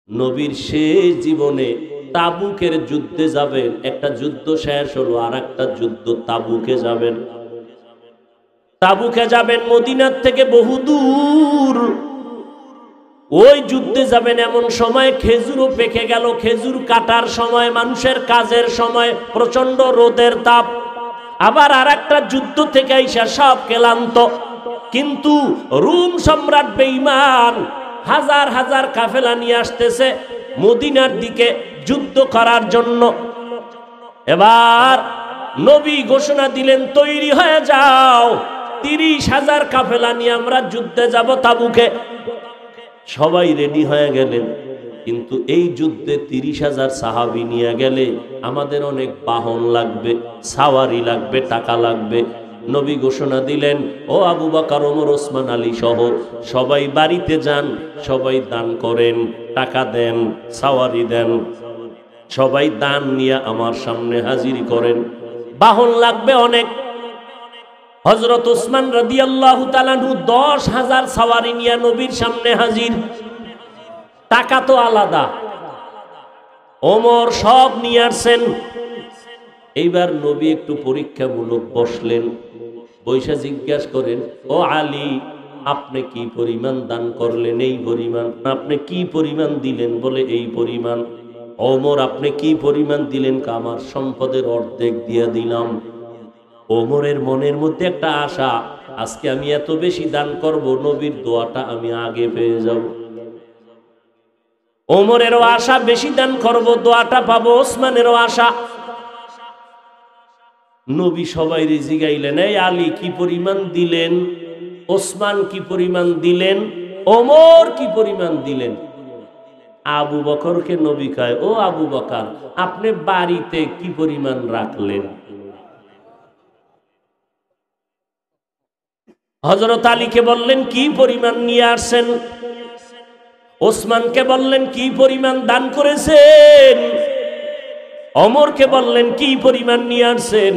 নবীর শেষ জীবনে তাবুকের যুদ্ধে যাবেন, একটা যুদ্ধ শেষ হলো আর একটা যুদ্ধ তাবুকে যাবেন। তাবুকে যাবেন মদিনার থেকে বহুদূর, ওই যুদ্ধে যাবেন এমন সময় খেজুরও পেকে গেল, খেজুর কাটার সময়, মানুষের কাজের সময়, প্রচন্ড রোদের তাপ। আবার আর একটা যুদ্ধ থেকে আইসা সব ক্লান্ত, কিন্তু রোম সম্রাট বেঈমান হাজার হাজার কাফেলা নিয়ে আসতেছে মদিনার দিকে যুদ্ধ করার জন্য। এবার নবী ঘোষণা দিলেন, তৈরি হয়ে যাও, 30,000 কাফেলা নিয়ে আমরা যুদ্ধে যাব তাবুকে। সবাই রেডি হয়ে গেলেন, কিন্তু এই যুদ্ধে 30,000 সাহাবী নিয়ে গেলে আমাদের অনেক বাহন লাগবে, সাওয়ারি লাগবে, টাকা লাগবে। নবী ঘোষণা দিলেন, ও আবু বকর, ওমর, ওসমান, আলী সহ সবাই বাড়িতে যান, সবাই দান করেন, টাকা দেন, সাওয়ারি দেন, সবাই দান নিয়ে আমার সামনে হাজির করেন। বাহন লাগবে অনেক। হযরত ওসমান রাদিয়াল্লাহু তাআলা আনহু 10,000 সাওয়ারি নিয়ে নবীর সামনে হাজির। টাকা তো আলাদা, ওমর সব নিয়ে আসছেন। এইবার নবী একটু পরীক্ষামূলক বসলেন, বৈশা জিজ্ঞাসা করেন, ও আলী, আপনি কি পরিমাণ দান করলেন? এই পরিমাণ। আপনি কি পরিমাণ দিলেন? বলে এই পরিমাণ। ওমর, আপনি কি পরিমাণ দিলেন? আমার সম্পদের অর্ধেক দিয়ে দিলাম। ওমরের মনের মধ্যে একটা আশা, আজকে আমি এত বেশি দান করব, নবীর দোয়াটা আমি আগে পেয়ে যাব। ওমরেরও আশা বেশি দান করব, দোয়াটা পাবো। ওসমানেরও আশা। নবী সবাই জিগাইলেন, এই আলী কি পরিমাণ দিলেন? ওসমান কি পরিমাণ দিলেন? ওমর কি পরিমাণ দিলেন? আবু বকরকে নবী কয়, ও আবু বকর, আপনি বাড়িতে কি পরিমাণ রাখলেন? হযরত আলীকে বললেন, কি পরিমাণ নিয়ে আসছেন? ওসমানকে বললেন, কি পরিমাণ দান করেছেন? ওমরকে বললেন, কি পরিমাণ নিয়ে আসছেন?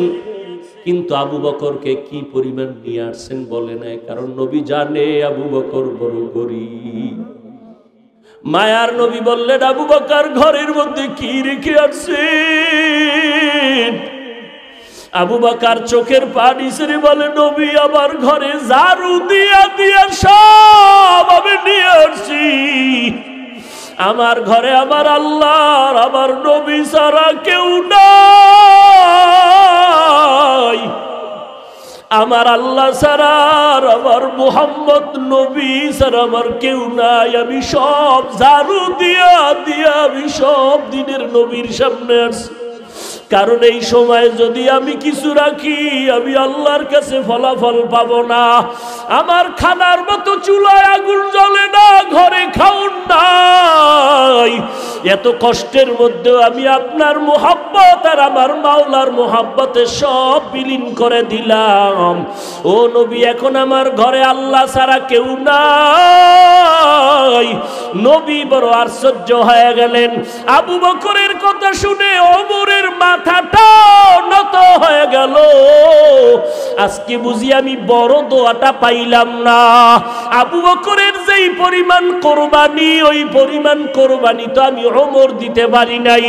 কিন্তু আবু বকরকে কি পরিমাণ নিয়ে আসছেন বলে নাই, কারণ নবী জানে আবু বকর বড় গরীব। মায়ার নবী বললেন, আবু বকর ঘরের মধ্যে কি রেখে আসছেন? আবু বকর চোখের পানি ছেড়ে বলে, নবী, আমার ঘরে ঝাড়ু দিয়া দিয়া সব আমি নিয়ে আসছি। আমার ঘরে আমার আল্লাহর, আমার নবী ছাড়া কেউ নাই। আমার আল্লাহ ছাড়া, আমার মুহাম্মদ নবী ছাড়া আমার কেউ নাই। আমি সব ঝাড়ু দিয়া দিয়া আমি সব দিনের নবীর সামনে আসছি, কারণ এই সময় যদি আমি কিছু রাখি, আমি আল্লাহর কাছে ফলাফল পাবো না। আমার খানার মতো চুলায় আগুন জ্বলে না, ঘরে খাউন নাই। এত কষ্টের মধ্যেও আমি আপনার মুহাব্বত আর আমার মাওলার মুহাব্বতে সব বিলীন করে দিলাম। ও নবী, এখন আমার ঘরে আল্লাহ ছাড়া কেউ নাই। নবী বড় আশ্চর্য হয়ে গেলেন। আবু বকরের কথা শুনে ওমরের মাথাটা নত হয়ে গেল। আজকে বুঝি আমি বড় দোয়াটা পাইলাম না। আবু বকরের যেই পরিমাণ কোরবানি, ওই পরিমাণ কোরবানি তো আমি ওমর দিতে পারি নাই।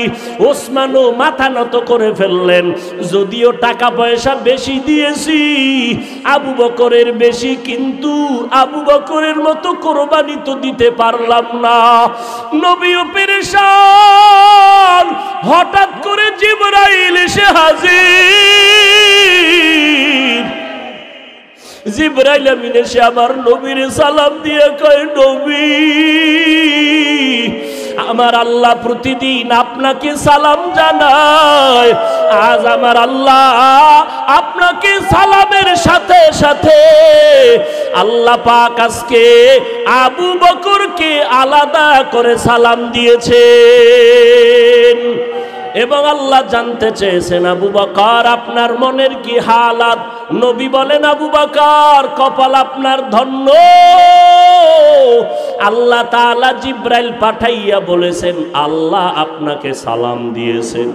ওসমানও মাথা নত করে ফেললেন। যদিও টাকা পয়সা বেশি দিয়েছি, আবু বকরের বেশি, কিন্তু আবু বকরের মতো কোরবানি তো দিতে পারলাম না। নবীও পেরেশান। হঠাৎ করে জিবরাইল এসে হাজির। জিবরাইল আমিন এসে আমার নবীর সালাম দিয়ে কয়, নবী, আমার আল্লাহ প্রতিদিন আপনাকে সালাম জানায়। আজ আমার আল্লাহ আপনাকে সালামের সাথে সাথে আল্লাহ পাক আজকে আবু বকরকে আলাদা করে সালাম দিয়েছেন। এবং আল্লাহ জানতে চেয়েছেন, আবু বকর, আপনার মনের কি হালাত? নবী বলেন, আবু বকর, কপাল আপনার ধন্য। আল্লাহ তাআলা জিবরাইল পাঠাইয়া বলেছেন, আল্লাহ আপনাকে সালাম দিয়েছেন।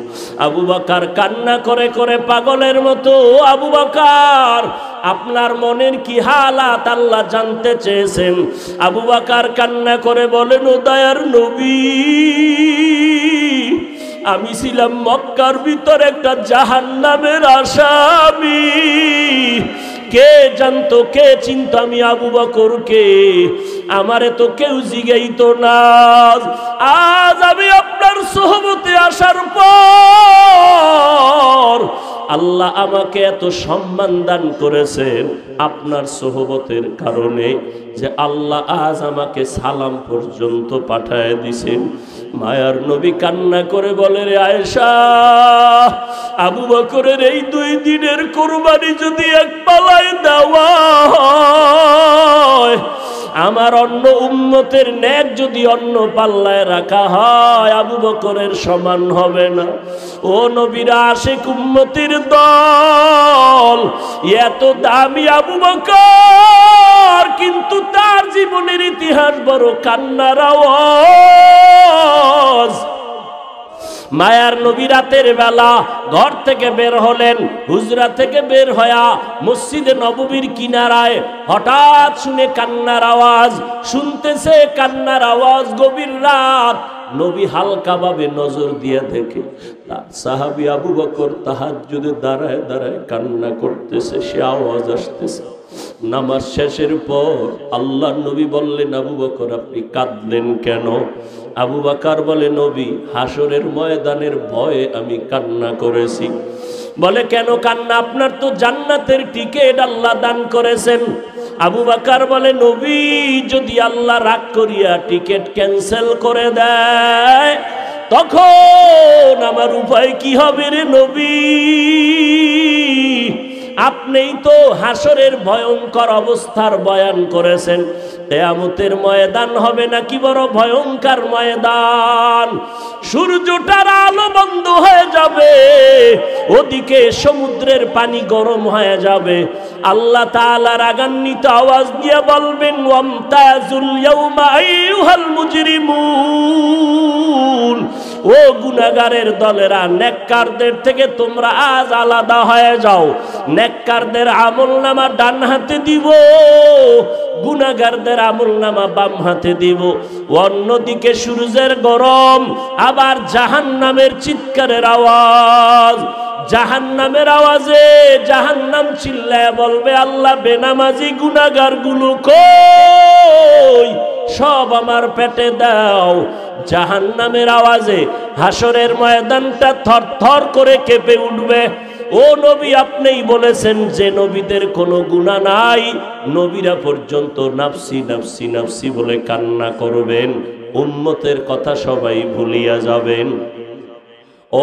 আবু বকর কান্না করে করে পাগলের মতো, আবু বকর আপনার মনের কি হালাত আল্লাহ জানতে চেয়েছেন। আবু বকর কান্না করে বলেন, ও দয়ার নবী, আমি ছিলাম মক্কার ভিতর একটা জাহান্নামের আসামি। কে জানতো, কে চিনতো আমি আবু বকরকে? আমারে তো কেউ জিগাইতো না। আজ আমি আপনার সোহবতে আসার পর আল্লাহ আমাকে এত সম্মান দান করেছেন আপনার সোহবতের কারণে, যে আল্লাহ আজ আমাকে সালাম পর্যন্ত পাঠায় দিছেন। মায়ার নবী কান্না করে বলে, রে আয়েশা, আবু বকরের এই 2 দিনের কুরবানি যদি এক পালায় দেওয়া হয়, আমার অন্য উম্মতের ন্যাক যদি অন্য পাল্লায় রাখা হয়, আবু বকরের সমান হবে না। ও নবীর আশিক উম্মতের দল, এত দামি আবু বকর, কিন্তু তার জীবনের ইতিহাস বড় কান্নার আওয়াজ। মায়ার নবী রাতের বেলা ঘর থেকে বের হলেন, হুজরা থেকে বের হয়া মসজিদে নববীর কিনারায় হঠাৎ শুনে কান্নার আওয়াজ, শুনতেছে কান্নার আওয়াজ। গভীর রাত, নবী হালকা ভাবে নজর দিয়ে দেখে তার সাহাবী আবু বকর তাহাজ্জুদে দাঁড়ায় দাঁড়ায় কান্না করতেছে, সে আওয়াজ আসতেছে। নামাজ শেষের পর আল্লাহর নবী বললেন, আবু বকর আপনি কাঁদলেন কেন? আবু বকর বলে, নবী, হাসরের ময়দানের ভয়ে আমি কান্না করেছি। বলে, কেন কান্না? আপনার তো জান্নাতের টিকিট আল্লাহ দান করেছেন। আবু বকর বলে, নবী, যদি আল্লাহ রাগ করিয়া টিকিট ক্যান্সেল করে দেয়, তখন আমার উপায় কি হবে রে নবী? আপনিই তো হাসরের ভয়ঙ্কর অবস্থার বয়ান করেছেন। কিয়ামতের ময়দান হবে নাকি বড় ভয়ঙ্কর ময়দান। সূর্যটার আলো বন্ধ হয়ে যাবে, ওদিকে সমুদ্রের পানি গরম হয়ে যাবে। আল্লাহ তাআলা রাগান্বিত আওয়াজ দিয়ে বলবেন, ওয়ামতাজুল ইয়াউমা আইয়ুহাল মুজরিমুন, ও গুনাহগারের দলেরা, নেককারদের থেকে তোমরা আজ আলাদা হয়ে যাও। নেককারদের আমলনামা ডান হাতে দিব, গুনাহগারদের আমলনামা বাম হাতে দিব। অন্যদিকে সূর্যের গরম, আবার জাহান্নামের চিৎকারের আওয়াজ। জাহান্নামের আওয়াজে জাহান্নাম চিল্লায় বলবে, আল্লাহ, বেনামাজি গুনাহগার গুলো কই? সব আমার পেটে দাও। জাহান্নামের আওয়াজে হাসরের ময়দানটা থরথর করে কেঁপে উঠবে। ও নবী, আপনিই বলেছেন যে নবীদের কোনো গুনাহ নাই, নবীরা পর্যন্ত নাফসি নাফসি নাফসি বলে কান্না করবেন, উম্মতের কথা সবাই ভুলিয়া যাবেন।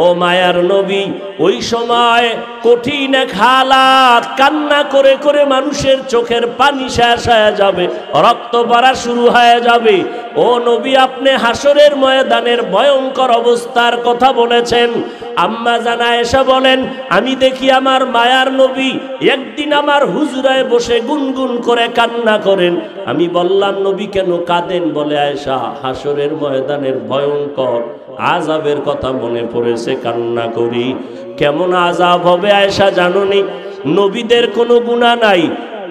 ও মায়ার নবী, ওই সময় কঠিন এক হালাত, কান্না করে করে মানুষের চোখের পানি শেষ হয়ে যাবে, রক্ত পড়া শুরু হয়ে যাবে। ও নবী, আপনি হাসরের ময়দানের ভয়ঙ্কর অবস্থার কথা বলেছেন। আম্মা জান আয়েশা বলেন, আমি দেখি আমার মায়ার নবী একদিন আমার হুজরায় বসে গুনগুন করে কান্না করেন। আমি বললাম, নবী কেন কাঁদেন? বলে, আয়েশা, হাসরের ময়দানের ভয়ঙ্কর আযাবের কথা মনে পড়েছে, কান্না করি। কেমন আযাব হবে আয়েশা জানোনি? নবীদের কোনো গুনাহ নাই,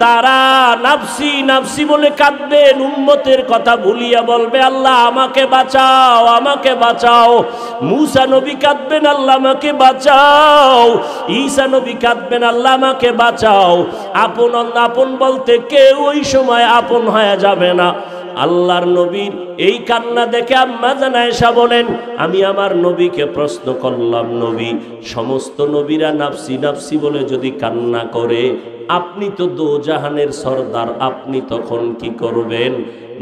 তারা নাফসি নাফসি বলে কাঁদবেন, উম্মতের কথা ভুলিয়া বলবে, আল্লাহ আমাকে বাঁচাও, আমাকে বাঁচাও। মূসা নবী কাঁদবেন, আল্লাহ আমাকে বাঁচাও। ঈসা নবী কাঁদবেন, আল্লাহ আমাকে বাঁচাও। আপন আপন বলতে কেউ ওই সময় আপন হয়ে যাবে না। আল্লাহর নবীর এই কান্না দেখে আম্মা জান আয়েশা বলেন, আমি আমার নবীকে প্রশ্ন করলাম, নবী, সমস্ত নবীরা নাফসি নাফসি বলে যদি কান্না করে, আপনি তো দোজাহানের সরদার, আপনি তখন কি করবেন?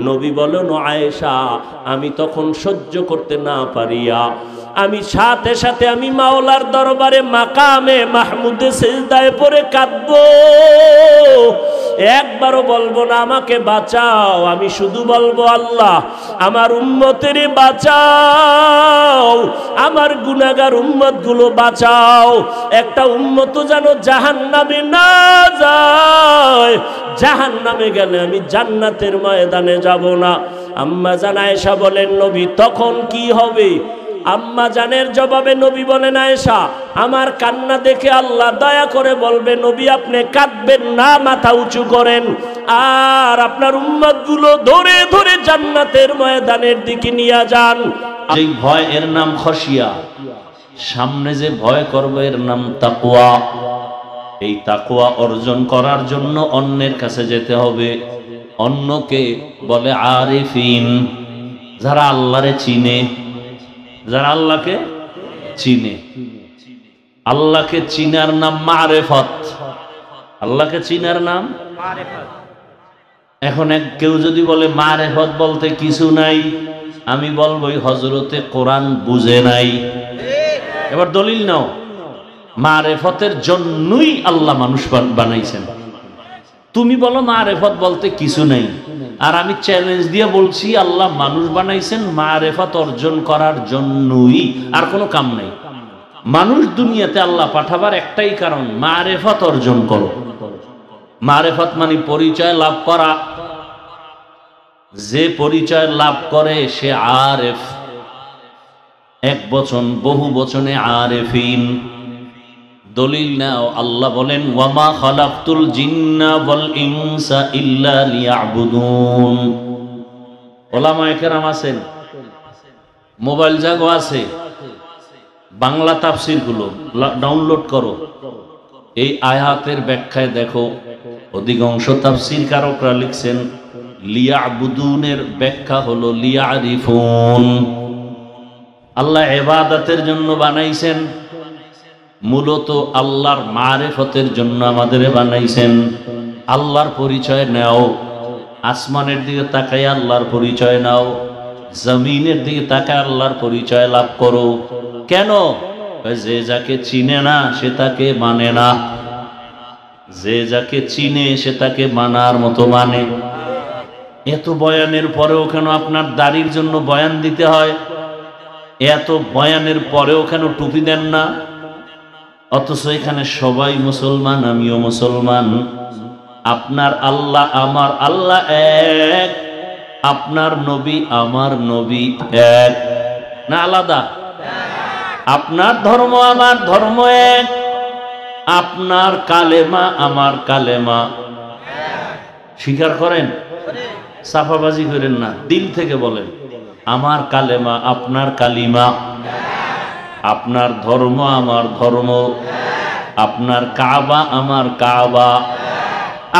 নবী বলেন, আয়েশা, আমি তখন সহ্য করতে না পারিয়া আমি সাথে সাথে আমি মাওলার দরবারে মাকামে মাহমুদে সিজদায় পড়ে কাঁদবো। একবারও বলবো না আমাকে বাঁচাও, আমি শুধু বলবো, আল্লাহ আমার উম্মতের বাঁচাও, আমার গুনাহগার উম্মত গুলো বাঁচাও। একটা উম্মত যেন জাহান্নামে না যায়, জাহান্নামে গেলে আমি জান্নাতের ময়দানে যাব না। আম্মা জান আয়েশা বলেন, নবী তখন কি হবে? আম্মা জানের জবাবে নবী বলেন, আয়েশা আমার কান্না দেখে আল্লাহ দয়া করে বলবে নবী আপনি কাঁদবেন না, মাথা উঁচু করেন, আর আপনার উম্মতগুলো ধরে ধরে জান্নাতের ময়দানের দিকে নিয়ে যান। এই ভয় এর নাম খশিয়া, সামনে যে ভয় করবে এর নাম তাকওয়া। এই তাকওয়া অর্জন করার জন্য অন্যের কাছে যেতে হবে। অন্যকে বলে আরিফিন, যারা আল্লাহরে চিনে, যারা আল্লাহকে চিনে। আল্লাহকে চিনার নাম মারেফত, আল্লাহকে চিনার নাম মারেফত। এখন কেউ যদি বলে মারেফত বলতে কিছু নাই, আমি বলবো হযরতে কোরআন বুঝে নাই। এবার দলিল নাও, মারেফতের জন্যই আল্লাহ মানুষ বানাইছেন। তুমি বলো মারেফত বলতে কিছু নাই, আর আমি চ্যালেঞ্জ দিয়ে বলছি আল্লাহ মানুষ বানাইছেন মারেফত অর্জন করার জন্যই, আর কোনো কাম নাই। মানুষ দুনিয়াতে আল্লাহ পাঠাবার একটাই কারণ, মারেফত অর্জন করো। মারেফত মানে পরিচয় লাভ করা। যে পরিচয় লাভ করে সে আরেফ। এক বচন বহু বচনে আরেফিন। দলিল নাও, আল্লাহ বলেন ওয়ামা খালাকতুল জিন্না ওয়াল ইনসা ইল্লা লিয়াবুদুন। ওলামায়ে কেরাম আছেন, মোবাইল জাগো আছে, বাংলা তাফসীর গুলো ডাউনলোড করো। এই আয়াতের ব্যাখ্যায় দেখো, অধিকাংশ তাফসীর কারকরা লিখছেন লিয়াবুদুনের ব্যাখ্যা হলো লিয়ারিফুন। আল্লাহ ইবাদতের জন্য বানাইছেন, মূলত আল্লাহর মারেফতের জন্য আমাদের বানাইছেন। আল্লাহর পরিচয় নাও, আসমানের দিকে তাকায় আল্লাহর পরিচয় নাও, জমিনের দিকে তাকায় আল্লাহর পরিচয় লাভ করো। কেন? যে যাকে চিনে না সে তাকে মানে না, যে যাকে চিনে সে তাকে মানার মতো মানে। এত বয়ানের পরেও কেন আপনার দাড়ির জন্য বয়ান দিতে হয়? এত বয়ানের পরেও কেন টুপি দেন না? অথচ এখানে সবাই মুসলমান, আমিও মুসলমান। আপনার আল্লাহ আমার আল্লাহ এক, আপনার নবী আমার নবী এক, না আলাদা? আপনার ধর্ম আমার ধর্ম এক, আপনার কালেমা আমার কালেমা। স্বীকার করেন, সাফাবাজি করেন না, দিল থেকে বলেন আমার কালেমা আপনার কালিমা, আপনার ধর্ম আমার ধর্ম, আপনার কাবা আমার কাবা।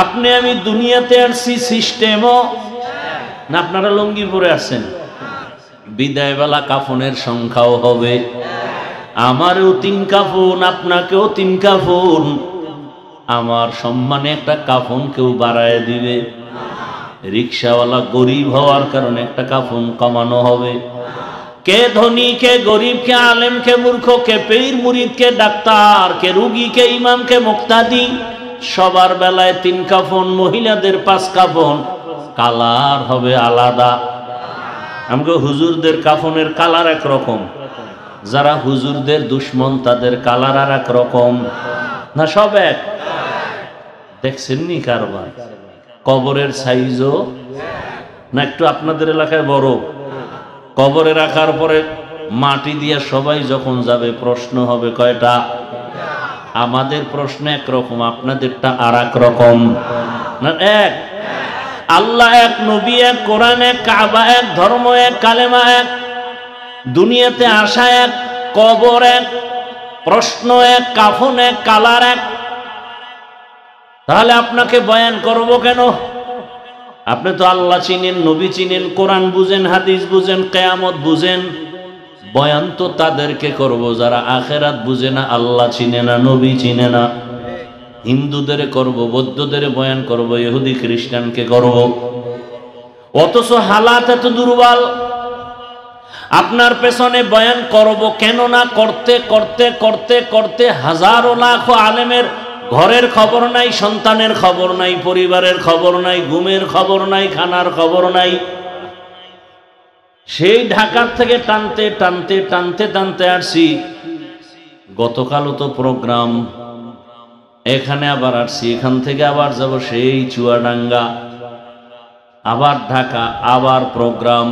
আপনি আমি দুনিয়াতে আসছি সিস্টেমও না, আপনারা লুঙ্গি পরে আসছেন। বিদায় বেলা কাফনের সংখ্যাও হবে, আমারও 3 কাফন, আপনাকেও 3 কাফন। আমার সম্মানে একটা কাফন কেউ বাড়ায় দিবে। রিকশাওয়ালা গরিব হওয়ার কারণে একটা কাফন কমানো হবে। কে ধনী, কে গরিব, কে আলেম, কে মূর্খ, কে পীর মুরিদ, কে ডাক্তার, কে রুগী, কে ইমাম, কে মুক্তাদি, সবার বেলায় 3 কাফন। মহিলাদের 5 কাফন, কালার হবে আলাদা। আমাকে হুজুরদের কাফনের কালার একরকম, যারা হুজুরদের দুশ্মন তাদের কালার আর এক রকম। না সব এক? দেখছেন নি কারবার? কবরের সাইজও না একটু আপনাদের এলাকায় বড়। কবরে রাখার পরে মাটি দিয়ে সবাই যখন যাবে প্রশ্ন হবে কয়টা? আমাদের প্রশ্ন একরকম, আপনাদেরটা আর এক রকম। না এক? আল্লাহ এক, নবী এক, কোরআন এক, কাবা এক, ধর্ম এক, কালেমা এক, দুনিয়াতে আসা এক, কবর এক, প্রশ্ন এক, কাফন এক, কালার এক। তাহলে আপনাকে বয়ান করব কেন? আপনি তো আল্লাহ চিনেন, নবী চিনেন, কোরআন বুঝেন, হাদিস বুঝেন, কিয়ামত বুঝেন। বয়ান তো তাদেরকে করব যারা আখিরাত বুঝে না, আল্লাহ চিনে না, নবী চিনে না। হিন্দুদের করব, বৌদ্ধদের বয়ান করব, ইহুদি খ্রিস্টানকে করব। অথচ হালাত এত দুর্বল। আপনার পেছনে বয়ান করব কেন না করতে করতে করতে করতে হাজারো লাখো আলেমের ঘরের খবর নাই, সন্তানের খবর নাই, পরিবারের খবর নাই, ঘুমের খবর নাই, খানার খবর নাই। সেই ঢাকার থেকে টানতে টানতে টানতে টানতে আসছি। গতকালও তো প্রোগ্রাম, এখানে আবার আসছি, এখান থেকে আবার যাব সেই চুয়াডাঙ্গা, আবার ঢাকা, আবার প্রোগ্রাম।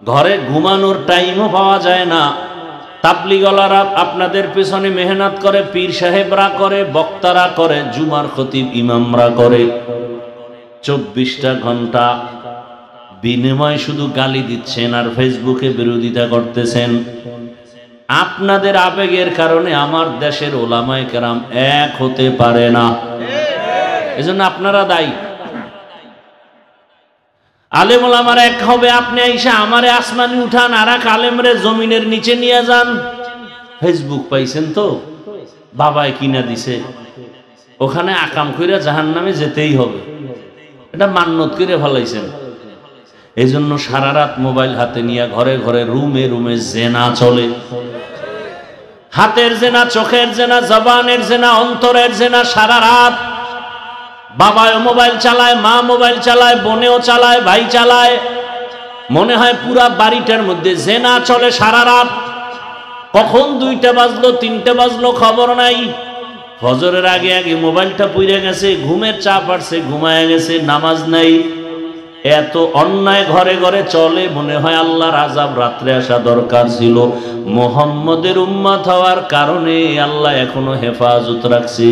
ঘরে ঘুমানোর টাইমও পাওয়া যায় না। তাবলিগলারা আপনাদের পেছনে মেহনত করে, পীর সাহেবরা করে, বক্তারা করে, জুমার খতিব ইমামরা করে। 24টা ঘন্টা বিনিময় শুধু গালি দিচ্ছেন আর ফেসবুকে বিরোধিতা করতেছেন। আপনাদের আবেগের কারণে আমার দেশের ওলামায়ে কেরাম এক হতে পারে না, এজন্য আপনারা দায়ী। আলেম ওলামার এক হবে, আপনি আইসা আমারে আসমানি উঠান আর এক আলেমরে জমিনের নিচে নিয়ে যান। ফেসবুক পাইছেন তো, বাবায় কিনা দিছে, ওখানে আকাম কইরা জাহান্নামে যেতেই হবে, এটা মান্নত করে ফেলাইছেন। এই জন্য সারা রাত মোবাইল হাতে নিয়ে ঘরে ঘরে রুমে রুমে জেনা চলে। হাতের জেনা, চোখের জেনা, জবানের জেনা, অন্তরের জেনা। সারা রাত বাবাও মোবাইল চালায়, মা মোবাইল চালায়, বোনেও চালায়, ভাই চালায়। মনে হয় পুরা বাড়িটার মধ্যে জেনা চলে সারা রাত। কখন 2টা বাজলো 3টা বাজলো খবর নাই। ফজরের আগে আগে মোবাইলটা পুড়ে গেছে, ঘুমের চাপ আসছে, ঘুমায় গেছে, নামাজ নাই। এত অন্যায় ঘরে ঘরে চলে, মনে হয় আল্লাহর আযাব রাত্রে আসা দরকার ছিল। মুহাম্মদের উম্মত হওয়ার কারণে আল্লাহ এখনো হেফাজত রাখছে।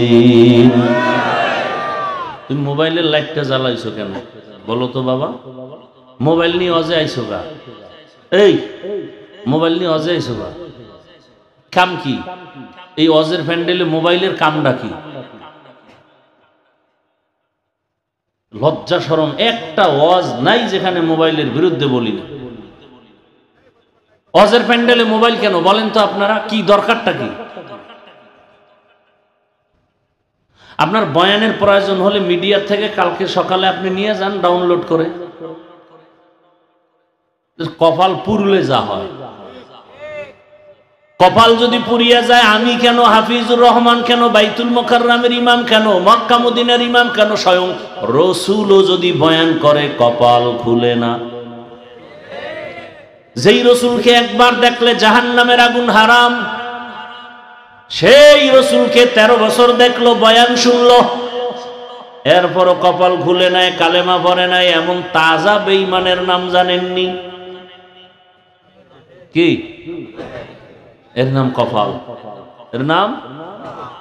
তুমি মোবাইলের লাইটটা জ্বালাইছো কেন বলো তো বাবা? মোবাইল নিয়ে অজে আইছো গা? এই মোবাইল নিয়ে অজে আইছো গা? কাম কি এই অজের প্যান্ডেলে? মোবাইলের কামটা কি? লজ্জা শরম একটা ওয়াজ নাই যেখানে মোবাইলের বিরুদ্ধে বলি না। ওয়াজের প্যান্ডেলে মোবাইল কেন বলেন তো আপনারা? কি দরকারটা কি? আপনার বয়ানের প্রয়োজন হলে মিডিয়া থেকে কালকে সকালে আপনি নিয়ে যান ডাউনলোড করে। কপাল পুরলে যা হয়, কপাল যদি পুরিয়া যায়, আমি কেন, হাফিজুর রহমান কেন, বাইতুল মুকাররমের ইমাম কেন, মক্কা মদিনার ইমাম কেন, স্বয়ং রসুলও যদি বয়ান করে কপাল খুলে না। যেই রসুলকে একবার দেখলে জাহান্নামের আগুন হারাম, সেই রসুলকে 13 বছর দেখলো, বয়ান শুনলো, এরপরও কপাল খুলে নাই, কালেমা পড়ে নাই, এমন তাজা বেঈমানের নাম জানেননি? কি এর নাম? কপাল। এর নাম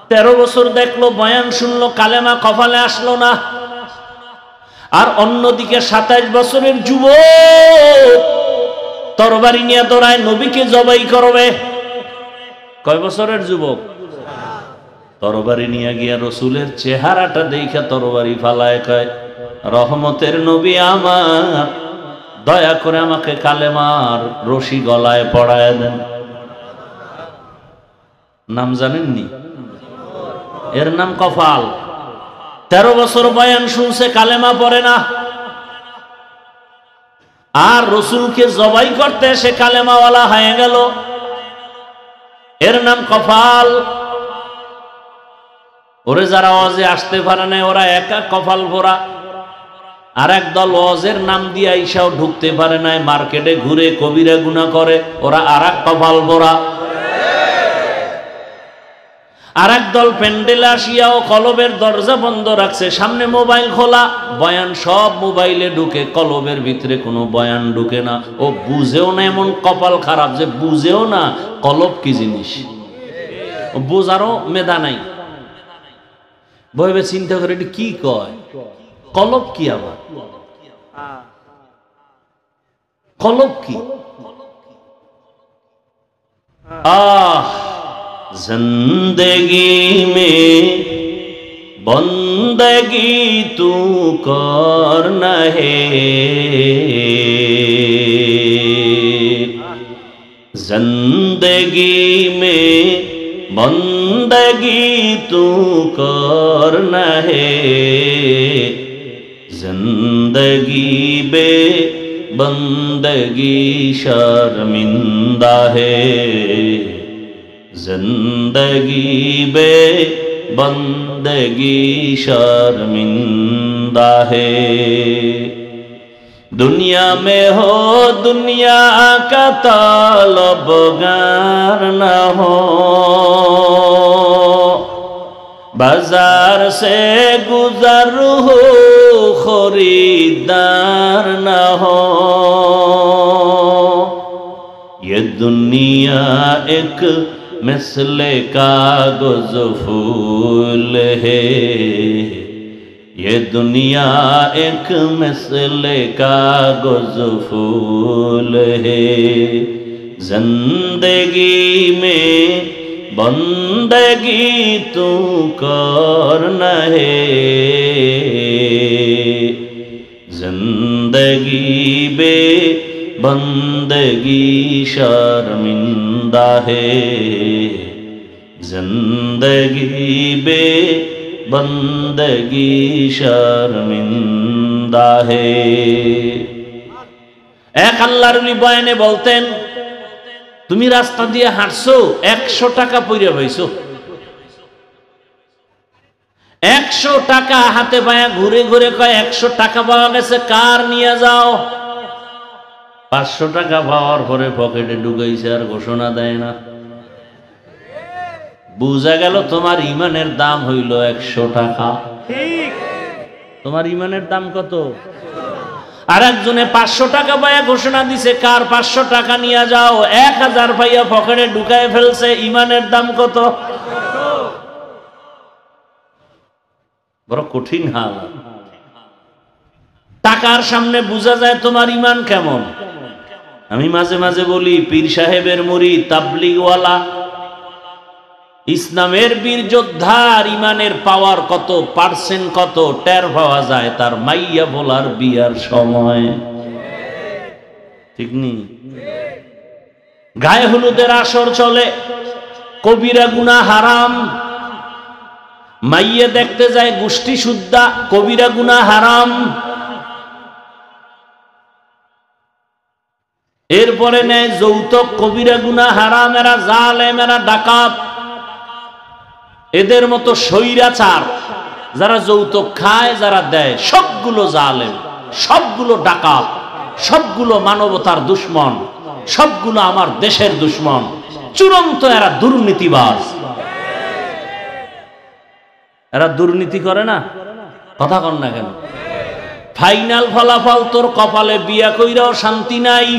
13 বছর দেখলো, বয়ান শুনলো, কালেমা কপালে আসলো না। আর অন্যদিকে 27 বছরের যুবক তরবারি নিয়ে দৌড়ায়, নবীকে জবাই করবে। কয় বছরের যুবক? তরবারি নিয়ে গিয়া রসুলের চেহারাটা দেখা তরবারি ফালায়, কয় রহমতের নবী আমার, দয়া করে আমাকে কালেমার রশি গলায় পড়ায় দেন। নাম জানেননি? এর নাম কপাল। 13 বছর বয়ান শুনছে, কালেমা পড়ে না। আর রসুলকে জবাই করতে সে কালেমাওয়ালা হয়ে গেল, এর নাম কপাল। ওরে যারা ওয়াজে আসতে পারে না, ওরা একা কপাল ভরা। আর একদল ওয়াজের নাম দিয়ে আইসাও ঢুকতে পারে না, মার্কেটে ঘুরে কবিরা গুনাহ করে, ওরা আর এক কপাল ভরা। আর একদল প্যান্ডেলে আসিয়াও কলবের দরজা বন্ধ রাখছে, সামনে মোবাইল খোলা, বয়ান সব মোবাইলে ঢুকে, কলবের ভিতরে কোনো বয়ান ঢুকে না। ও বুঝেও না, এমন কপাল খারাপ যে বুঝেও না কলব কি জিনিস, বোঝারও মেধা নাই। ভেবে চিন্তা করে এটি কি কয়, কলব কি? আবার কলব কি? जिंदगी में बंदगी तू करना है, जिंदगी में बंदगी तू करना है, जिंदगी बे बंदगी शर्मिंदा है, जिंदगी बे बंदगी शर्मिंदा है। दुनिया में हो दुनिया का तलबगार न हो, बाजार से गुजर हो खरीदार न हो, ये दुनिया एक मिसले कागज फूल है, ये दुनिया एक मिसले कागज फूल है, जिंदगी में बंदगी तू करना है, जिंदगी बे बंदगी शर्मिंदा है, जिंदगी बे बंदगी शर्मिंदा है। एक আল্লাহর ওলি বয়ানে বলতেন, তুমি রাস্তা দিয়ে হাঁটছো, 100 টাকা পয়রা পাইছো, 100 টাকা হাতে পায়া ঘুরে ঘুরে কয় 100 টাকা পাওয়া গেছে, কার নিয়ে যাও। 500 টাকা পাওয়ার পরে পকেটে ঢুকাইছে, আর ঘোষণা দেয় না। বুঝা গেল তোমার ইমানের দাম হইল 100 টাকা। তোমার ইমানের দাম কত? আর একজনে 500 টাকা পাইয়া ঘোষণা দিছে, কার 500 টাকা নিয়ে যাও, 1000 পাইয়া পকেটে ঢুকায় ফেলছে, ইমানের দাম কত? বড় কঠিন হাল। টাকার সামনে বোঝা যায় তোমার ইমান কেমন। আমি মাঝে মাঝে বলি, পীর সাহেবের মুরিদ, তাবলিগওয়ালা, ইসলামের বীর যোদ্ধার ইমানের পাওয়ার কত, পার্সেন্ট কত টের পাওয়া যায় তার মাইয়া বলার বিয়ার সময়। ঠিক নি? গায়ে হলুদের আসর চলে, কবিরা গুনাহ হারাম, মাইয়া দেখতে যায় গোষ্ঠী সুদ্ধা, কবিরা গুনাহ হারাম। এরপরে নেয় যৌতুক, কবিরা গুনাহ হারাম। এরা জালেম, এরা ডাকাত, এদের মতো স্বৈরাচার যারা যৌতুক খায়, যারা দেয়, সবগুলো জালেম, সবগুলো ডাকাত, সবগুলো মানবতার দুশ্মন, সবগুলো আমার দেশের দুশ্মন, চূড়ান্ত এরা দুর্নীতিবাজ। এরা দুর্নীতি করে না? কথা কন না কেন? ফাইনাল ফলাফল, তোর কপালে বিয়া কইরাও শান্তি নাই,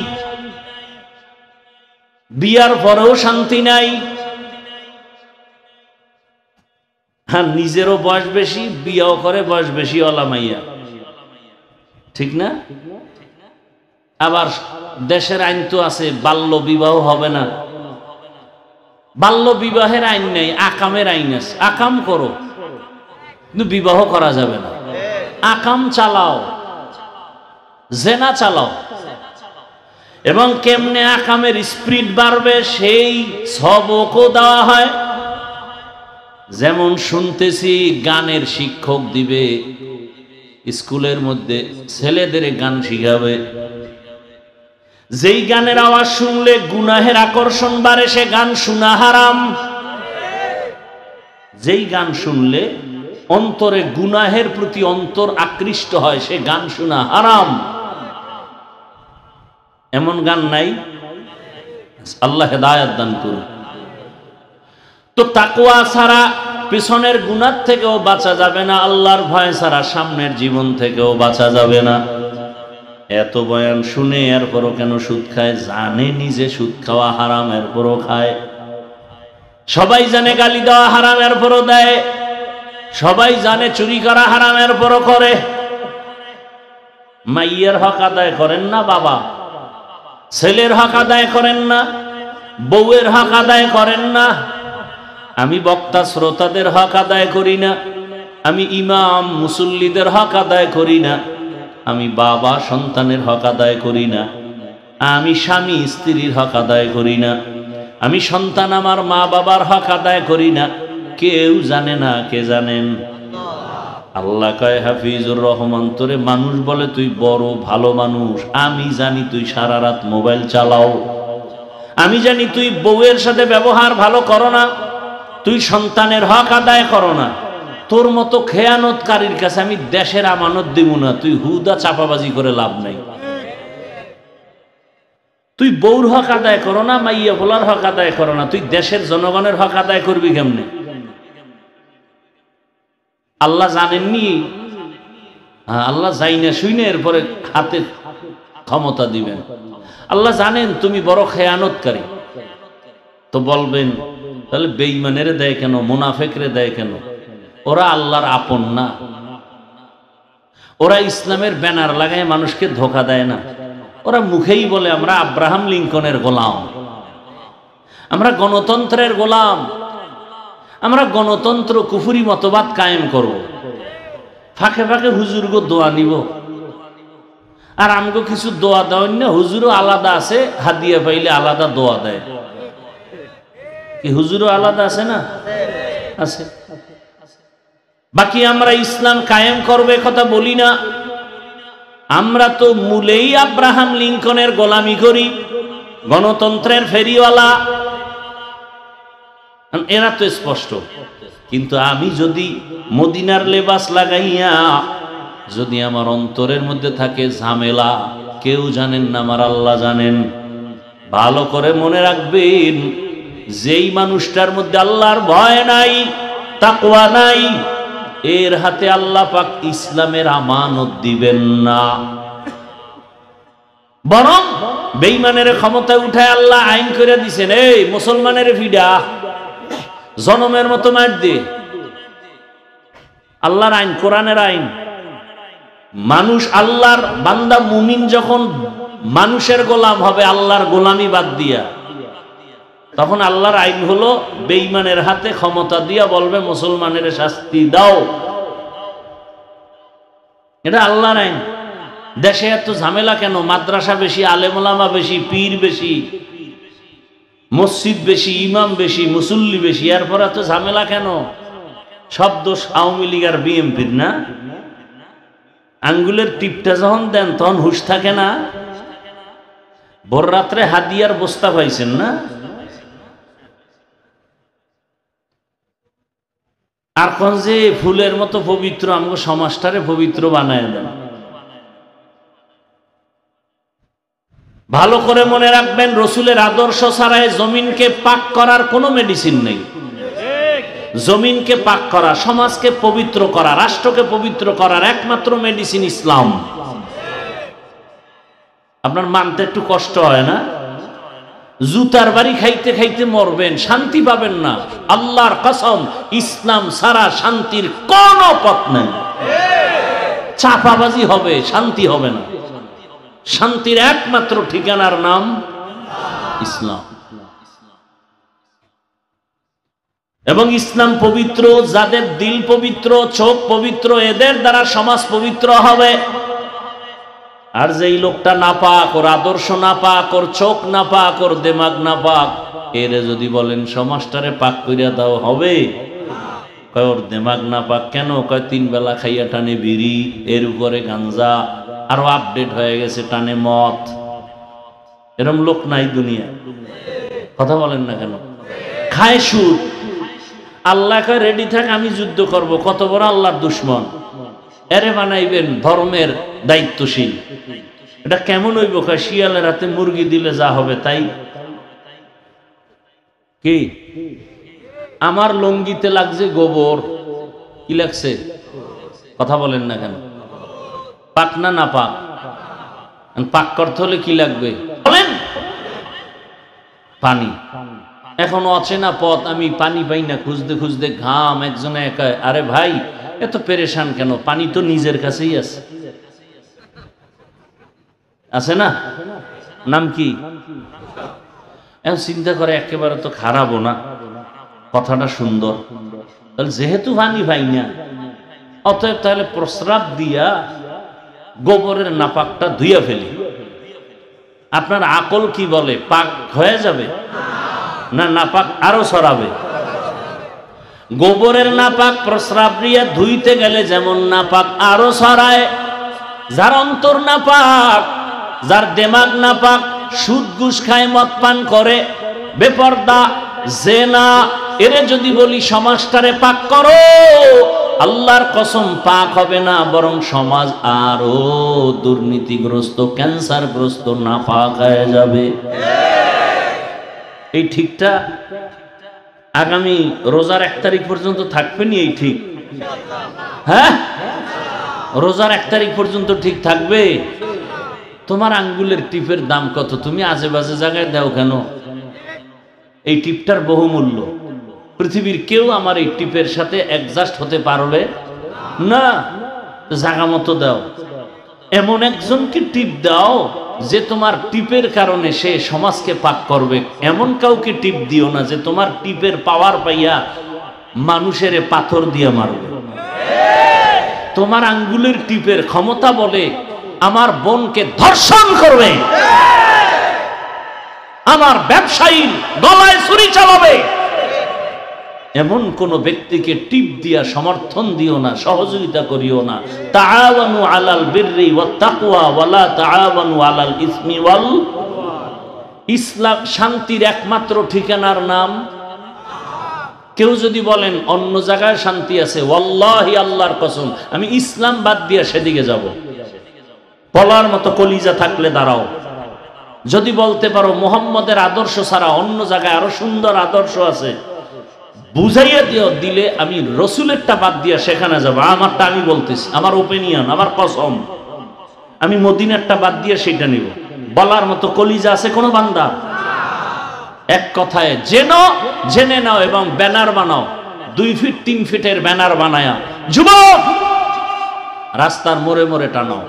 বিয়ার পরেও শান্তি নাই। হ্যাঁ, নিজেরও বয়স বেশি, বিয়াও করে বয়স বেশি ওলা মাইয়া, ঠিক না? আবার দেশের আইন তো আছে, বাল্য বিবাহ হবে না। বাল্য বিবাহের আইন নেই, আকামের আইন আছে। আকাম করো, কিন্তু বিবাহ করা যাবে না। আকাম চালাও, জেনা চালাও, এবং কেমনে আকামের স্পিড বাড়বে সেই সবকও দেওয়া হয়। যেমন শুনতেছি গানের শিক্ষক দিবে, স্কুলের মধ্যে ছেলেদের গান শিখাবে। যেই গানের আওয়াজ শুনলে গুনাহের আকর্ষণ বাড়ে, সে গান শোনা হারাম। যেই গান শুনলে অন্তরে গুনাহের প্রতি অন্তর আকৃষ্ট হয়, সে গান শোনা হারাম। এমন গান নাই? আল্লাহ হেদায়েত দান করুন। তো তাকওয়া ছাড়া পিছনের গুনাহ থেকেও বাঁচা যাবে না, আল্লাহর ভয় ছাড়া সামনের জীবন থেকেও বাঁচা যাবে না। এত বয়ান শুনে এরপরও কেন সুদ খায়? জানে নিজে সুদ খাওয়া হারাম, এরপরও খায়। সবাই জানে গালি দেওয়া হারাম, এরপরও দেয়। সবাই জানে চুরি করা হারাম, এরপরও করে। মাইয়ের হক আদায় করেন না বাবা, ছেলের হক আদায় করেন না, বউয়ের হক আদায় করেন না। আমি বক্তা শ্রোতাদের হক আদায় করি না, আমি ইমাম মুসল্লিদের হক আদায় করি না, আমি বাবা সন্তানের হক আদায় করি না, আমি স্বামী স্ত্রীর হক আদায় করি না, আমি সন্তান আমার মা বাবার হক আদায় করি না। কেউ জানে না, কে জানেন? আল্লাহ কয় হাফিজুর রহমান, তোরে মানুষ বলে তুই বড় ভালো মানুষ। আমি জানি তুই সারা রাত মোবাইল চালাও, আমি জানি তুই বউয়ের সাথে ব্যবহার ভালো করো না, তুই সন্তানের হক আদায় করো না। তোর মতো খেয়ানতকারীর কাছে আমি দেশের আমানত দিব না। তুই হুদা চাপাবাজি করে লাভ নাই। তুই বউর হক আদায় করো না, মাইয়া ভোলার হক আদায় করো না, তুই দেশের জনগণের হক আদায় করবি কেমনে? আল্লাহ জানেননি? আল্লাহ যাই না শুই না, এরপরে হাতে ক্ষমতা দিবেন। আল্লাহ জানেন তুমি বড় খেয়ানতকারী। তো বলবেন তাহলে বেঈমানের দেয় কেন, মুনাফিকরে দেয় কেন? ওরা আল্লাহর আপন না, ওরা ইসলামের ব্যানার লাগায় মানুষকে ধোঁকা দেয় না। ওরা মুখেই বলে আমরা আব্রাহাম লিঙ্কনের গোলাম, আমরা গণতন্ত্রের গোলাম, আমরা গণতন্ত্র কুফরি মতবাদ কায়েম করব, ফাঁকে ফাঁকে হুজুরগো দোয়া নিব। আর আমগো কিছু দোয়া দেওয়ার না, হুজুরও আলাদা আছে, হাদিয়া পাইলে আলাদা দোয়া দেয়। কি হুজুরও আলাদা আছে না? আছে। বাকি আমরা ইসলাম কায়েম করবে কথা বলি না, আমরা তো মূলেই আব্রাহাম লিঙ্কনের গোলামি করি, গণতন্ত্রের ফেরিওয়ালা। এরা তো স্পষ্ট। কিন্তু আমি যদি মদিনার লেবাস লাগাইয়া যদি আমার অন্তরের মধ্যে থাকে ঝামেলা, কেউ জানেন না, আমার আল্লাহ জানেন। ভালো করে মনে রাখবেন, যেই মানুষটার মধ্যে আল্লাহর ভয় নাই, তাকওয়া নাই, এর হাতে আল্লাহ পাক ইসলামের আমানত দিবেন না। বরং বেঈমানের ক্ষমতায় উঠায় আল্লাহ আইন করে দিছেন, এই মুসলমানের ফিডা জনমের মতো মার দে। আল্লাহর আইন, কোরআনের আইন। মানুষ আল্লাহর বান্দা মুমিন যখন মানুষের গোলাম হবে আল্লাহর গোলামি বাদ দিয়া, তখন আল্লাহর আইন হলো বেঈমানের হাতে ক্ষমতা দিয়া বলবে মুসলমানের শাস্তি দাও। এটা আল্লাহর আইন। দেশে এত ঝামেলা কেন? মাদ্রাসা বেশি, আলেম ওলামা বেশি, পীর বেশি, মসজিদ বেশি, ইমাম বেশি, মুসল্লি বেশি, এরপর এত ঝামেলা কেন? সব দোষ আওয়ামী লীগ আর বিএনপির না? আঙ্গুলের টিপটা যখন দেন তখন হুশ থাকে না? ভোর রাত্রে হাদিয়ার বস্তা পাইছেন না? আর কোন যে ফুলের মতো পবিত্র আমাকে সমাজটারে পবিত্র বানায় দেন। ভালো করে মনে রাখবেন, রসুলের আদর্শ ছাড়াই জমিনকে পাক করার কোনো মেডিসিন নেই। জমিনকে পাক করা, সমাজকে পবিত্র করা, রাষ্ট্রকে পবিত্র করার একমাত্র মেডিসিন ইসলাম। আপনার মানতে একটু কষ্ট হয় না? জুতার বাড়ি খাইতে খাইতে মরবেন, শান্তি পাবেন না। আল্লাহর কসম, ইসলাম ছাড়া শান্তির কোনো পথ নেই। চাপাবাজি হবে, শান্তি হবে না। শান্তির একমাত্র ঠিকানার নাম ইসলাম। এবং ইসলাম পবিত্র, যাদের দিল পবিত্র, চোখ পবিত্র, এদের দ্বারা সমাজ পবিত্র হবে। আর যেই লোকটা নাপাক, ওর আদর্শ নাপাক, ওর চোখ নাপাক, ওর দিমাগ নাপাক, এর যদি বলেন সমাজটারে পাক কইরা দাও, হবে? কয় ওর দিমাগ নাপাক কেন? কয় 3 বেলা খাইয়া টানে বিড়ি, এর উপরে গাঞ্জা, আরো আপডেট হয়ে গেছে টানে মদ। এরকম লোক নাই দুনিয়া। কথা বলেন না কেন? খায় সুদ। আল্লাহ কয় রেডি থাক, আমি যুদ্ধ করব। কত বড় আল্লাহর দুশ্মন! এরে বানাইবেন ধর্মের দায়িত্বশীল। এটা কেমন হইব? কয় শিয়ালের হাতে মুরগি দিলে যা হবে তাই। কি আমার লঙ্গিতে লাগছে গোবর, কি লাগছে? কথা বলেন না কেন? পাক না না পাক? পাক করতে হলে কি লাগবে বলেন? পানি। এখন অচেনা পথ, আমি পানি পাই না, খুঁজতে খুঁজতে ঘাম। একজনে একাই, আরে ভাই এত পেরেশান কেন? পানি তো নিজের কাছেই আছে। আছে না? নাম কি? এখন চিন্তা করে একেবারে তো খারাপও না, কথাটা সুন্দর। তাহলে যেহেতু পানি পাই না, অতএব তাহলে প্রস্রাব দিয়া গোবরের নাপাকটা ধুইয়া ফেলি। আপনার আকল কি বলে? পাক হয়ে যাবে না নাপাক আরো ছড়াবে? গোবরের নাপাক প্রস্রাব দিয়ে ধুইতে গেলে যেমন নাপাক আরো ছড়ায়। যার অন্তর নাপাক, যার দিমাগ নাপাক, সুদ ঘুষ খায়, মদ পান করে, বেপরদা, জেনা, এরে যদি বলি সমাজটারে পাক করো, আল্লাহর কসম পাক হবে না, বরং সমাজ আরো দুর্নীতিগ্রস্ত, ক্যান্সারগ্রস্ত, নাপাক হয়ে যাবে। এই ঠিকটা আগামী রোজার 1 তারিখ পর্যন্ত থাকবে নি? এই ঠিক, হ্যাঁ, রোজার 1 তারিখ পর্যন্ত ঠিক থাকবে তোমার আঙ্গুলের টিপের দাম কত, তুমি আজে বাজে জায়গায় দাও কেন? এই টিপটার বহুমূল্য, পৃথিবীর কেউ আমার এই টিপের সাথে অ্যাডজাস্ট হতে পারবে না, জায়গা মতো দাও। এমন একজনকে টিপ দাও যে তোমার টিপের কারণে সে সমাজকে পাক করবে। এমন কাউকে টিপ দিও না যে তোমার টিপের পাওয়ার পাইয়া মানুষের পাথর দিয়ে মারবে। তোমার আঙ্গুলের টিপের ক্ষমতা বলে আমার বোনকে ধর্ষণ করবে, আমার ব্যবসায়ী গলায় ছুরি চালাবে, এমন কোন ব্যক্তিকে টিপ দিয়া সমর্থন দিও না, সহযোগিতা করিও না। তাআওয়ানু আলাল বিররি ওয়াত তাকওয়া ওয়ালা তাআওয়ানু আলাল ইসমি ওয়াল। ইসলাম শান্তির একমাত্র ঠিকানার নাম। কেউ যদি বলেন অন্য জায়গায় শান্তি আছে, ওয়াল্লাহি আল্লাহর কসম আমি ইসলাম বাদ দিয়া সেদিকে যাব। বলার মতো কলিজা থাকলে দাঁড়াও। যদি বলতে পারো মুহাম্মদের আদর্শ ছাড়া অন্য জায়গায় আরো সুন্দর আদর্শ আছে, বুঝাইয়া দিলে আমি রসুলেরটা বাদ দিয়া সেখানে যাব। আমারটা আমি বলতেছি, আমার ওপিনিয়ন, আমার কসম, আমি মদিনারটা বাদ দিয়ে সেটা নিব। বলার মতো কলিজা আছে কোন বান্দা? এক কথায় জেনে নাও এবং ব্যানার বানাও, 2 ফিট 3 ফিটের ব্যানার বানায়া যুবক রাস্তার মোড়ে মোড়ে টানো,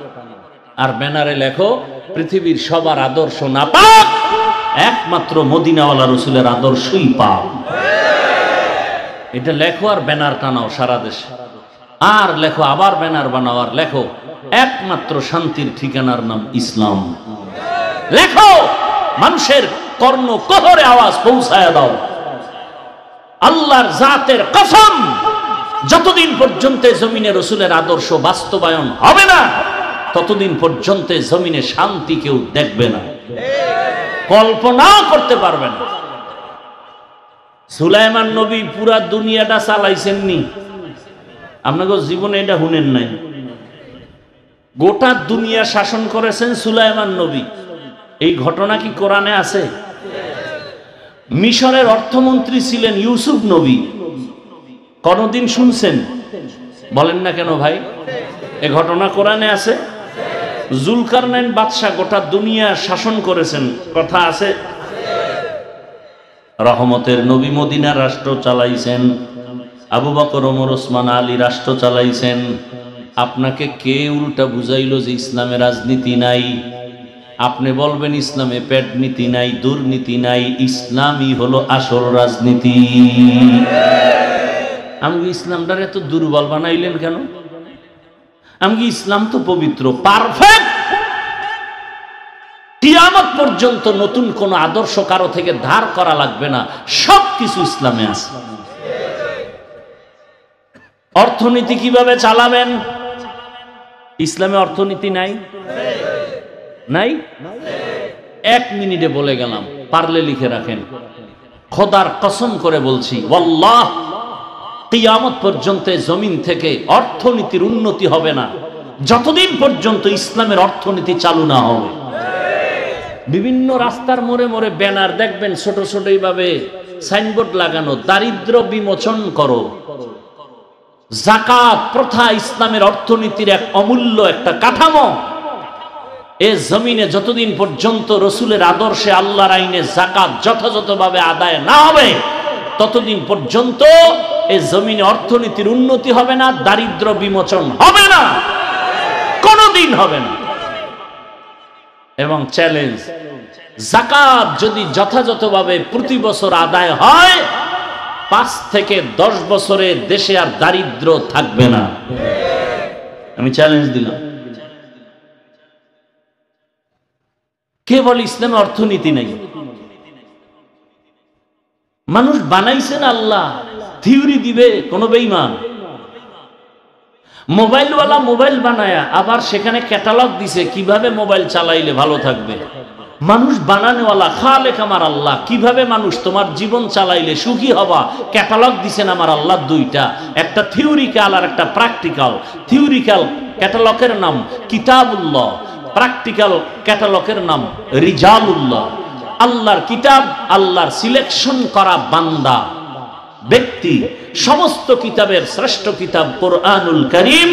আর ব্যানারে লেখো পৃথিবীর সবার আদর্শ না পাক, একমাত্র মদিনাওয়ালা রসুলের আদর্শই পাক। এটা লেখো আর ব্যানার টানাও সারা দেশে, আর লেখো আবার ব্যানার বানাও, আর লেখো একমাত্র শান্তির ঠিকানার নাম ইসলাম। লেখো, মানুষের কর্ণ কোহরে আওয়াজ পৌঁছায়া দাও। আল্লাহর জাতের কসম, যতদিন পর্যন্ত জমিনে রসুলের আদর্শ বাস্তবায়ন হবে না, ততদিন পর্যন্ত জমিনে শান্তি কেউ দেখবে না, কল্পনাও করতে পারবে না। সুলাইমান নবী পুরা দুনিয়াটা চালাইছেননি, আপনাকে জীবনে এটা শুনেন নাই। গোটা দুনিয়া শাসন করেছেন সুলাইমান নবী। এই ঘটনা কি কোরআনে আছে? মিশরের অর্থমন্ত্রী ছিলেন ইউসুফ নবী, কোনদিন শুনছেন? বলেন না কেন ভাই? এ ঘটনা কোরআনে আছে। জুলকারনাইন বাদশাহ গোটা দুনিয়া শাসন করেছেন, কথা আছে। রহমতের নবী মদিনার রাষ্ট্র চালাইছেন, আবু বকর, ওমর, ওসমান, আলী রাষ্ট্র চালাইছেন। আপনাকে কে উল্টা বুঝাইলো যে ইসলামে রাজনীতি নাই? আপনি বলবেন ইসলামে পেট নীতি নাই, দুর্নীতি নাই, ইসলামই হলো আসল রাজনীতি। আমি ইসলামটার এত দুর্বল বানাইলেন কেন? আমি ইসলাম তো পবিত্র, পারফেক্ট। কিয়ামত পর্যন্ত নতুন কোন আদর্শ কারো থেকে ধার করা লাগবে না, সবকিছু ইসলামে আছে। অর্থনীতি কিভাবে চালাবেন? ইসলামে অর্থনীতি নাই, নাই। 1 মিনিটে বলে গেলাম, পারলে লিখে রাখেন। খোদার কসম করে বলছি, ওয়াল্লাহ, কিয়ামত পর্যন্ত জমিন থেকে অর্থনীতির উন্নতি হবে না যতদিন পর্যন্ত ইসলামের অর্থনীতি চালু না হবে। বিভিন্ন রাস্তার মোড়ে মোড়ে ব্যানার দেখবেন, ছোট ছোট এইভাবে সাইনবোর্ড লাগানো, দারিদ্র বিমোচন করো। যাকাত প্রথা ইসলামের অর্থনীতির এক অমূল্য একটা কাঠামো। এ জমিনে যতদিন পর্যন্ত রসুলের আদর্শে, আল্লাহর আইনে যাকাত যথাযথভাবে আদায় না হবে, ততদিন পর্যন্ত এ জমিনে অর্থনীতির উন্নতি হবে না, দারিদ্র বিমোচন হবে না, কোনদিন হবে না। এবং চ্যালেঞ্জ, যাকাত যদি যথাযথভাবে প্রতি বছর আদায় হয়, 5 থেকে 10 বছরে দেশে আর দারিদ্র থাকবে না। আমি চ্যালেঞ্জ দিলাম। কে বলে ইসলামে অর্থনীতি নেই? মানুষ বানাইছেন আল্লাহ, থিওরি দিবে কোন বেঈমান? মোবাইলওয়ালা মোবাইল বানায়া আবার সেখানে ক্যাটালগ দিছে কিভাবে মোবাইল চালাইলে ভালো থাকবে। মানুষ বানানোওয়ালা খালেক আমার আল্লাহ, কিভাবে মানুষ তোমার জীবন চালাইলে সুখী হবা ক্যাটালগ দিছেন আমার আল্লাহ 2টা, একটা থিওরিক্যাল আর একটা প্র্যাকটিক্যাল। থিওরিক্যাল ক্যাটালগের নাম কিতাবুল্লাহ, প্র্যাকটিক্যাল ক্যাটালগের নাম রিজালুল্লাহ। আল্লাহর কিতাব, আল্লাহর সিলেকশন করা বান্দা ব্যক্তি, সমস্ত কিতাবের শ্রেষ্ঠ কিতাব কোরআনুল কারীম,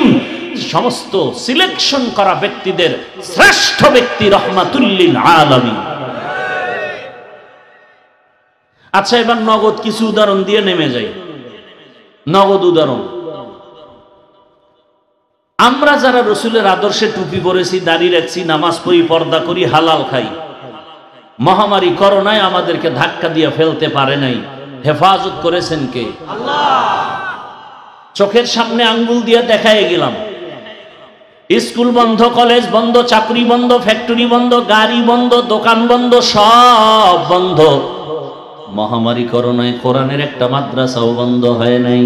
সমস্ত সিলেকশন করা ব্যক্তিদের শ্রেষ্ঠ ব্যক্তি রহমাতুল্লিল আলামিন। আচ্ছা, এবার নগদ কিছু উদাহরণ দিয়ে নেমে যাই। নগদ উদাহরণ, আমরা যারা রসুলের আদর্শে টুপি পরেছি, দাড়ি রাখছি, নামাজ পড়ি, পর্দা করি, হালাল খাই, মহামারী করোনায় আমাদেরকে ধাক্কা দিয়ে ফেলতে পারে নাই। হেফাজত করেছেন কে? আল্লাহ। চোখের সামনে আঙ্গুল দিয়ে দেখায় গেলাম, স্কুল বন্ধ, কলেজ বন্ধ, চাকরি বন্ধ, ফ্যাক্টরি বন্ধ, গাড়ি বন্ধ, দোকান বন্ধ, সব বন্ধ। মহামারী করোনায় কোরআনের একটা মাদ্রাসাও বন্ধ হয় নাই,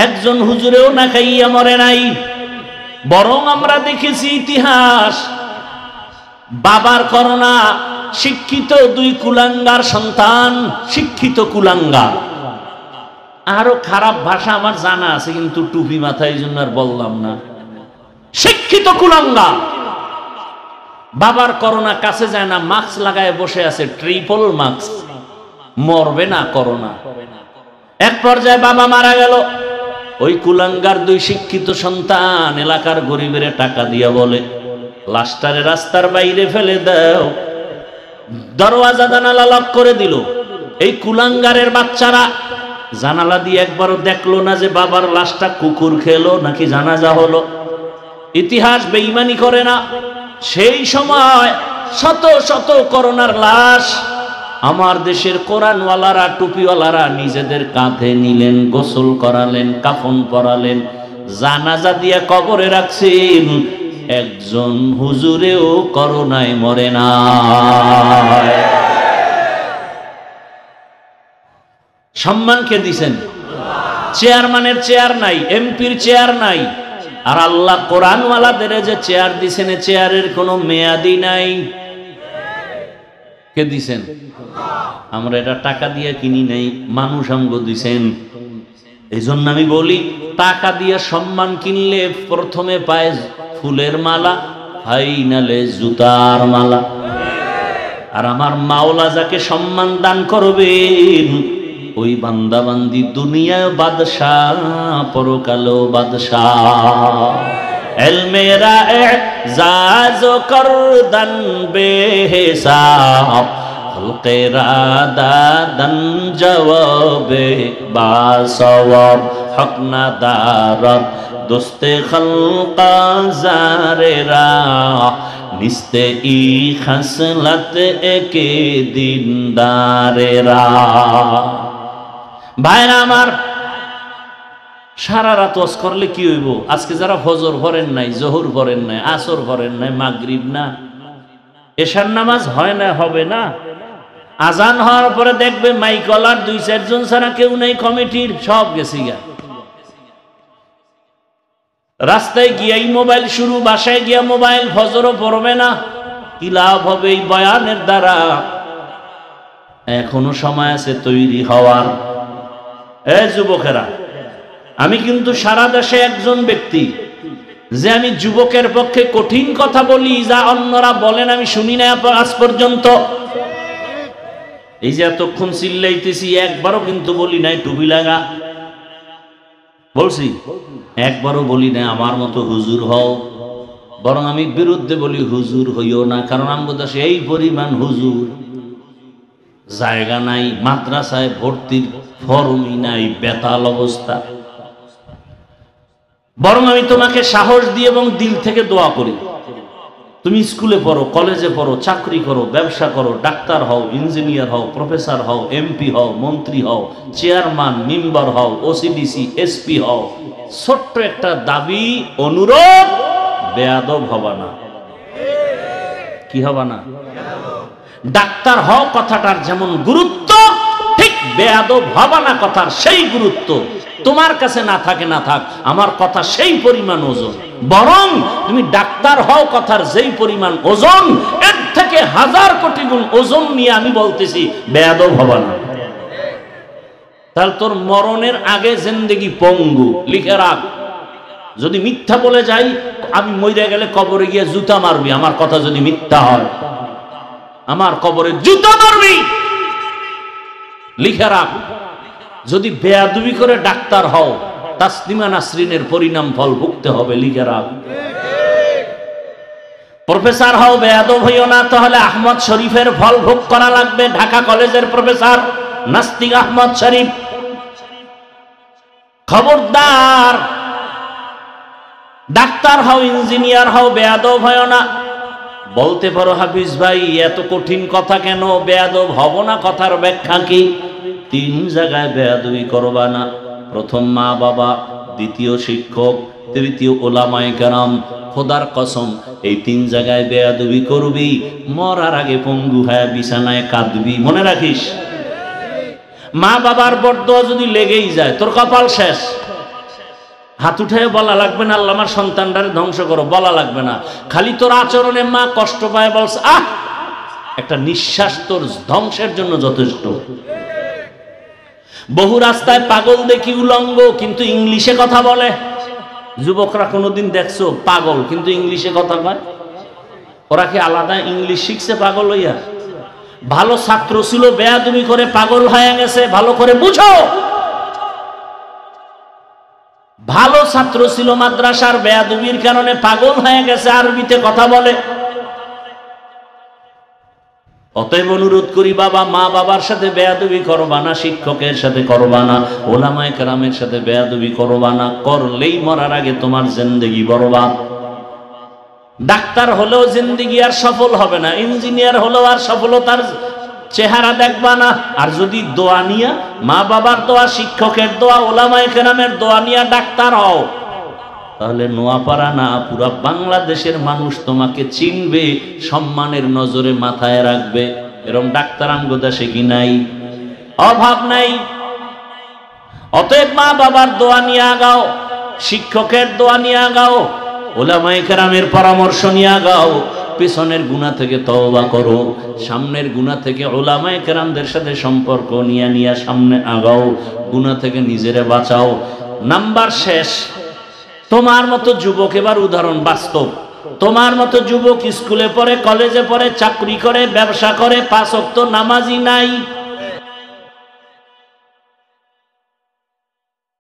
একজন হুজুরেও না খাইয়া মরে নাই। বরং আমরা দেখেছি ইতিহাস, বাবার করোনা, শিক্ষিত দুই কুলাঙ্গার সন্তান, শিক্ষিত কুলাঙ্গার। আরো খারাপ ভাষা আমার জানা আছে, কিন্তু টুপি মাথায় জন্য আর বললাম না। শিক্ষিত কুলাঙ্গার, বাবার করোনা কাছে যায় না, মাস্ক লাগায় বসে আছে, ট্রিপল মাস্ক, মরবে না করোনা। এক পর্যায়ে বাবা মারা গেল, ওই কুলাঙ্গার দুই শিক্ষিত সন্তান এলাকার গরিবের টাকা দিয়া বলে, লাশটারে রাস্তার বাইরে ফেলে দাও। দরওয়াজা জানালা লক করে দিল। এই কুলাঙ্গারের বাচ্চারা জানালা দিয়ে একবারও দেখলো না যে বাবার লাশটা কুকুর খেলো নাকি জানাজা হলো। ইতিহাস বেঈমানি করে না। সেই সময় শত শত করোনার লাশ আমার দেশের কোরআনওয়ালারা, টুপিওয়ালারা নিজেদের কাঁধে নিলেন, গোসল করালেন, কাফন পরালেন, জানাজা দিয়ে কবরে রাখছেন। একজন হুজুরেও করোনায় মরে না। সম্মানকে দিছেন? চেয়ারম্যানের চেয়ার নাই, এমপির চেয়ার নাই, আর আল্লাহ কোরআনওয়ালাদের যে চেয়ার দিছেন, চেয়ারের কোনো মেয়াদি নাই। কে দিছেন? আমরা এটা টাকা দিয়ে কিনি নাই, মানুষ আমগো দিছেন। এই জন্য আমি বলি, টাকা দিয়ে সম্মান কিনলে প্রথমে পায় ফুলের মালা, ফাইনালে জুতার মালা। আর আমার মাওলা যাকে সম্মান দান করবেন, ওই বান্দা বান্দি দুনিয়ায় বাদশাহ, পরকালেও বাদশাহ। এলমেরা এজাজ করদান বেহিসাব, খলকেরা দাদান জওয়াবে বাসওয়াব। হক না দারদ দোস্তে খলকা জারেরা, নিস্তে ই খাসলাত একে দিনদারেরা। ভাইরা আমার, সারা রাত ওয়াজ করলে কি হইব? আজকে যারা ফজর পড়েন নাই, জোহর পড়েন নাই, আসর পড়েন নাই, মাগরিব না, এশার নামাজ হয় না, হবে না। আজান হওয়ার পরে দেখবে মাইকলার 2-4 জন ছাড়া কেউ নেই কমিটির, সব গেছি গা। রাস্তায় গিয়াই মোবাইল শুরু, বাসায় গিয়া মোবাইল, ফজরও পড়বে না। কি লাভ হবে এই বয়ানের দ্বারা? এখনো সময় আছে তৈরি হওয়ার। যুবকেরা, আমি কিন্তু সারা দেশে একজন ব্যক্তি যে আমি যুবকের পক্ষে কঠিন কথা বলি, যা অন্যরা বলেন আমি শুনি না আজ পর্যন্ত। এই যে এতক্ষণ চিল্লাইতেছি, একবারও কিন্তু বলি নাই টুপি লাগা। বলছি? একবারও বলি না আমার মতো হুজুর হও। বরং আমি বিরুদ্ধে বলি হুজুর হইও না, কারণ আমগো দেশে এই পরিমাণ হুজুর, জায়গা নাই, মাদ্রাসায় ভর্তির ফর্মই নাই, বেতাল অবস্থা। বরং আমি তোমাকে সাহস দিয়ে এবং দিল থেকে দোয়া করি, তুমি স্কুলে পড়ো, কলেজে পড়ো, চাকরি করো, ব্যবসা করো, ডাক্তার হও, ইঞ্জিনিয়ার হও, প্রফেসর হও, এমপি হও, মন্ত্রী হও, চেয়ারম্যান, মেম্বার হও, ওসিডিসি, এসপি হও। ছোট্ট একটা দাবি, অনুরোধ, বেয়াদব হবা না। কি হবা না? ডাক্তার হও কথাটার যেমন গুরুত্ব, ঠিক বেয়াদব হবা না কথার সেই গুরুত্ব। তোমার কাছে না থাকে না থাক, আমার কথা সেই পরিমাণ ওজন। বরং তুমি ডাক্তার হও কথার যেই পরিমাণ ওজন, এর থেকে 1000 কোটি গুণ ওজন নিয়ে আমি বলতেছি বেয়াদব হবা না। তাহলে তোর মরণের আগে জিন্দেগি পঙ্গু, লিখে রাখ। যদি মিথ্যা বলে যাই, আমি মরে গেলে কবরে গিয়ে জুতা মারবি, আমার কথা যদি মিথ্যা হয়, আমার কবরে জুতা মারবি, লিখে রাখ। যদি বেয়াদবি করে ডাক্তার হও, তাসলিমা নাসরিনের পরিণাম ফল ভুগতে হবে, লিখে রাখ। প্রফেসর হও, বেয়াদব হইও না, তাহলে আহমদ শরীফের ফল ভোগ করা লাগবে। ঢাকা কলেজের প্রফেসর নাস্তিক আহমদ শরীফ, খবরদার। ডাক্তার হও, ইঞ্জিনিয়ার হও, বেয়াদব হইও না। বলতে পারো হাফিজ ভাই এত কঠিন কথা কেন, বেয়াদব হব না কথার ব্যাখ্যা কি? 3 জায়গায় বেয়াদবি করবা না। প্রথম মা বাবা, দ্বিতীয় শিক্ষক, তৃতীয় ওলামায়ে কেরাম। খোদার কসম এই 3 জায়গায় বেয়াদবি করবি, মরার আগে পঙ্গু হয়ে বিছানায় কাঁদবি, মনে রাখিস। মা বাবার বরদোয়া যদি লেগেই যায় তোর কপাল শেষ। হাত উঠে বলা লাগবে না আল্লাহ আমার সন্তানটারে ধ্বংস করো, বলা লাগবে না। খালি তোর আচরণে মা কষ্ট পায়, বলছে আহ, একটা নিঃশ্বাস তোর ধ্বংসের জন্য যথেষ্ট। বহু রাস্তায় পাগল দেখি উলঙ্গ, কিন্তু ইংলিশে কথা বলে। যুবকরা কোনোদিন দেখছো পাগল কিন্তু ইংলিশে কথা কয়? ওরা কি আলাদা ইংলিশ শিখছে পাগল হইয়া? ভালো ছাত্র ছিল, বেয়াদবি করে পাগল হয়ে গেছে, ভালো করে বুঝো। ভালো ছাত্র ছিল মাদ্রাসার, বেয়াদবির কারণে পাগল হয়ে গেছে, আরবিতে কথা বলে। অতএব অনুরোধ করি বাবা, মা বাবার সাথে বেয়াদবি করবা না, শিক্ষকের সাথে করবা না, ওলামায়ে কেরামের সাথে বেয়াদবি করবা না। করলেই মরার আগে তোমার জিন্দেগি বরবাদ। ডাক্তার হলেও জিন্দেগি আর সফল হবে না, ইঞ্জিনিয়ার হলেও আর সফলতার চেহারা দেখবা না। আর যদি দোয়া নিয়া, মা বাবার দোয়া, শিক্ষকের দোয়া, ওলামায়ে কেরামের দোয়া নিয়া ডাক্তার হও, তাহলে নোয়াপাড়া না পুরা বাংলাদেশের মানুষ তোমাকে চিনবে, সম্মানের নজরে মাথায় রাখবে। এরকম ডাক্তার আমগো দেশে কি নাই? অভাব নাই। অতএব মা বাবার দোয়া নিয়ে আগাও, শিক্ষকের দোয়া নিয়ে আগাও, ওলামায়ে কেরামের পরামর্শ নিয়ে আগাও। পিছনের গুনাহ থেকে তওবা করো, সামনের গুনাহ থেকে ওলামায়ে কেরামদের সাথে সম্পর্ক নিয়ে সামনে আগাও, গুনাহ থেকে নিজেরে বাঁচাও। নাম্বার শেষ। তোমার মতো যুবক, এবার উদাহরণ বাস্তব, তোমার মতো যুবক স্কুলে পড়ে, কলেজে পড়ে, চাকরি করে, ব্যবসা করে, 5 ওয়াক্ত নামাজি নাই।